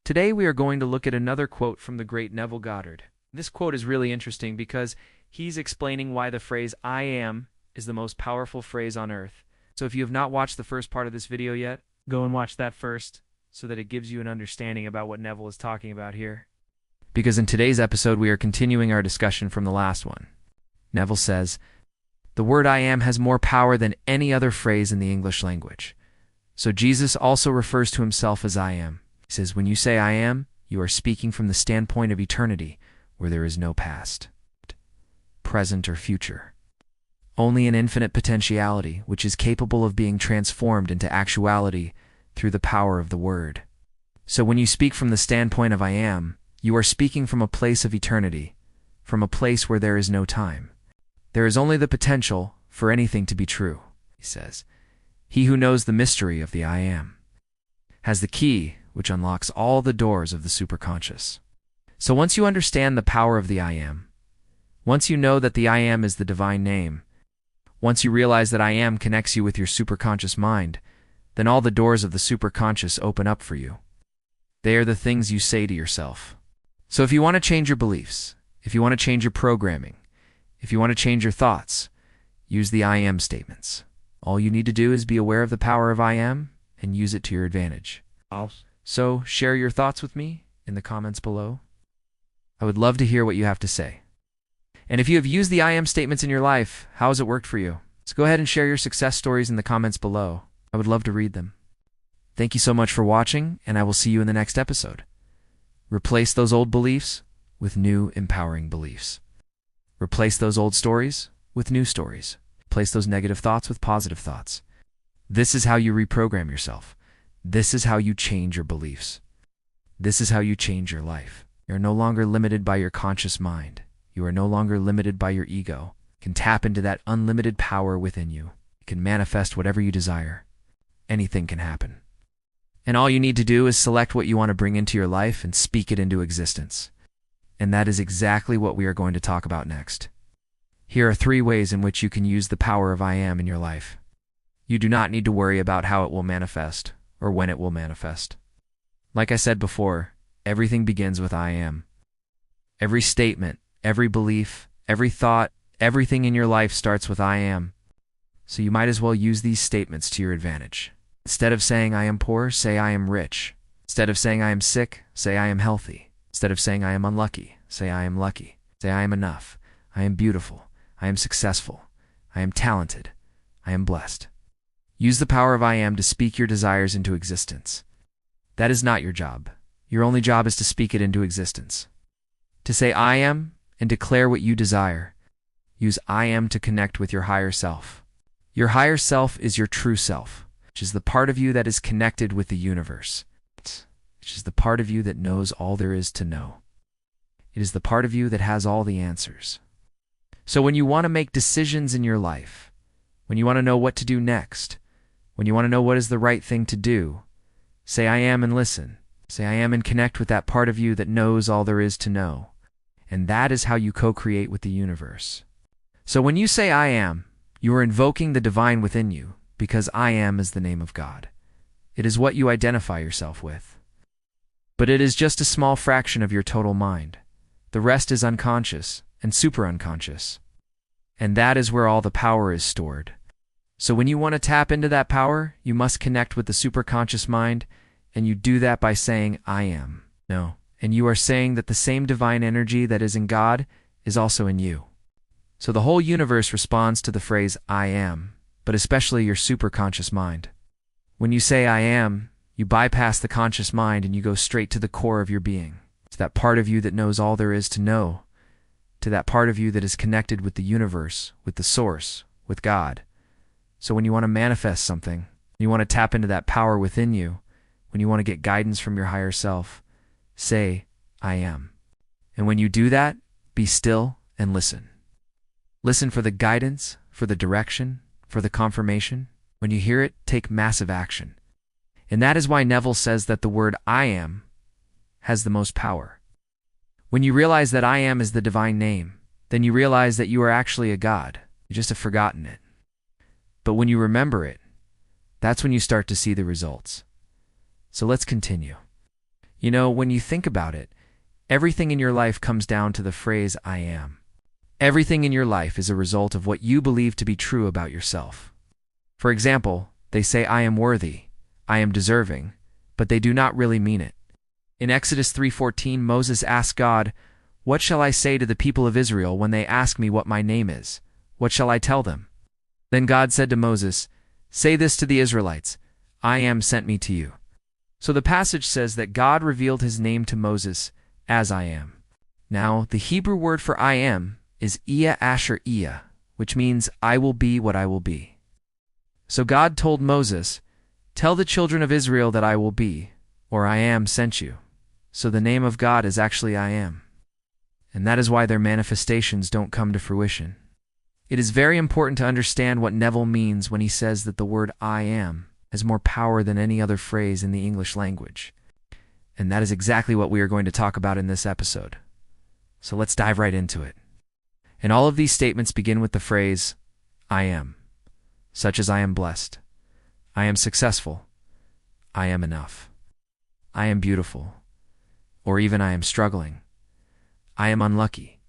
Today we are going to look at another quote from the great Neville Goddard. This quote is really interesting because he's explaining why the phrase "I am" is the most powerful phrase on earth. So if you have not watched the first part of this video yet, go and watch that first so that it gives you an understanding about what Neville is talking about here. Because in today's episode we are continuing our discussion from the last one. Neville says, "The word I am has more power than any other phrase in the English language." So Jesus also refers to himself as I am. He says, when you say I am, you are speaking from the standpoint of eternity, where there is no past, present, or future. Only an infinite potentiality, which is capable of being transformed into actuality through the power of the word. So when you speak from the standpoint of I am, you are speaking from a place of eternity, from a place where there is no time. There is only the potential for anything to be true, he says. He who knows the mystery of the I am has the key which unlocks all the doors of the superconscious. So once you understand the power of the I am, once you know that the I am is the divine name, once you realize that I am connects you with your superconscious mind, then all the doors of the superconscious open up for you. They are the things you say to yourself. So if you want to change your beliefs, if you want to change your programming, if you want to change your thoughts, use the I am statements. All you need to do is be aware of the power of I am and use it to your advantage. So share your thoughts with me in the comments below. I would love to hear what you have to say. And if you have used the I am statements in your life, how has it worked for you? So go ahead and share your success stories in the comments below. I would love to read them. Thank you so much for watching, and I will see you in the next episode. Replace those old beliefs with new empowering beliefs. Replace those old stories with new stories. Replace those negative thoughts with positive thoughts. This is how you reprogram yourself. This is how you change your beliefs. This is how you change your life. You are no longer limited by your conscious mind. You are no longer limited by your ego. You can tap into that unlimited power within you. You can manifest whatever you desire. Anything can happen. And all you need to do is select what you want to bring into your life and speak it into existence. And that is exactly what we are going to talk about next. Here are 3 ways in which you can use the power of I am in your life. You do not need to worry about how it will manifest or when it will manifest. Like I said before, everything begins with I am. Every statement, every belief, every thought, everything in your life starts with I am. So you might as well use these statements to your advantage. Instead of saying I am poor, say I am rich. Instead of saying I am sick, say I am healthy. Instead of saying I am unlucky, say I am lucky. Say I am enough. I am beautiful. I am successful. I am talented. I am blessed. Use the power of I am to speak your desires into existence. That is not your job. Your only job is to speak it into existence. To say I am and declare what you desire. Use I am to connect with your higher self. Your higher self is your true self, which is the part of you that is connected with the universe, which is the part of you that knows all there is to know. It is the part of you that has all the answers. So when you want to make decisions in your life, when you want to know what to do next, when you want to know what is the right thing to do, say I am and listen. Say I am and connect with that part of you that knows all there is to know. And that is how you co-create with the universe. So when you say I am, you are invoking the divine within you, because I am is the name of God. It is what you identify yourself with. But it is just a small fraction of your total mind. The rest is unconscious and super unconscious. And that is where all the power is stored. So when you want to tap into that power, you must connect with the superconscious mind, and you do that by saying I am. No. And you are saying that the same divine energy that is in God is also in you. So the whole universe responds to the phrase I am, but especially your superconscious mind. When you say I am, you bypass the conscious mind and you go straight to the core of your being, to that part of you that knows all there is to know, to that part of you that is connected with the universe, with the source, with God. So when you want to manifest something, you want to tap into that power within you, when you want to get guidance from your higher self, say I am. And when you do that, be still and listen. Listen for the guidance, for the direction, for the confirmation. When you hear it, take massive action. And that is why Neville says that the word I am has the most power. When you realize that I am is the divine name, then you realize that you are actually a God. You just have forgotten it. But when you remember it, that's when you start to see the results. So let's continue. You know, when you think about it, everything in your life comes down to the phrase I am. Everything in your life is a result of what you believe to be true about yourself. For example, they say I am worthy, I am deserving, but they do not really mean it. In Exodus 3:14, Moses asked God, "What shall I say to the people of Israel when they ask me what my name is? What shall I tell them?" Then God said to Moses, "Say this to the Israelites, I am sent me to you." So the passage says that God revealed his name to Moses as I am. Now, the Hebrew word for I am is Iya Asher Iya, which means I will be what I will be. So God told Moses, "Tell the children of Israel that I will be, or I am sent you." So the name of God is actually I am. And that is why their manifestations don't come to fruition. It is very important to understand what Neville means when he says that the word I am has more power than any other phrase in the English language. And that is exactly what we are going to talk about in this episode. So let's dive right into it. And all of these statements begin with the phrase, I am, such as I am blessed, I am successful, I am enough, I am beautiful, or even I am struggling, I am unlucky,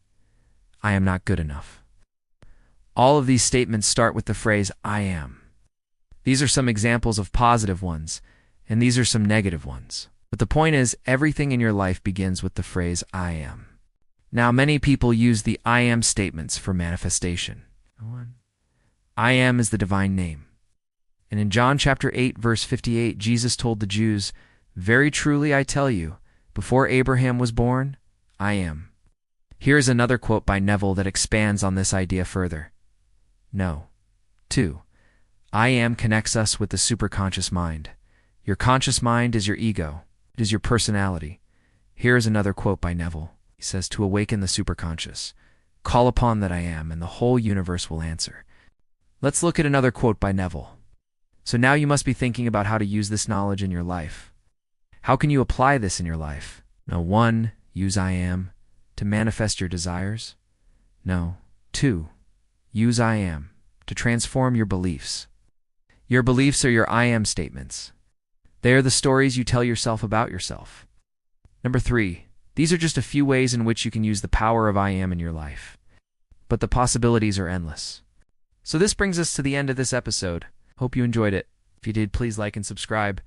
I am not good enough. All of these statements start with the phrase I am. These are some examples of positive ones, and these are some negative ones. But the point is, everything in your life begins with the phrase I am. Now, many people use the I am statements for manifestation. I am is the divine name. And in John chapter 8, verse 58, Jesus told the Jews, "Very truly I tell you, before Abraham was born, I am." Here is another quote by Neville that expands on this idea further. No. 2. I am connects us with the superconscious mind. Your conscious mind is your ego. It is your personality. Here is another quote by Neville. He says, "To awaken the superconscious, call upon that I am, and the whole universe will answer." Let's look at another quote by Neville. So now you must be thinking about how to use this knowledge in your life. How can you apply this in your life? No. 1. Use I am to manifest your desires. No. 2. Use I am to transform your beliefs. Your beliefs are your I am statements. They are the stories you tell yourself about yourself. Number 3. These are just a few ways in which you can use the power of I am in your life. But the possibilities are endless. So this brings us to the end of this episode. Hope you enjoyed it. If you did, please like and subscribe.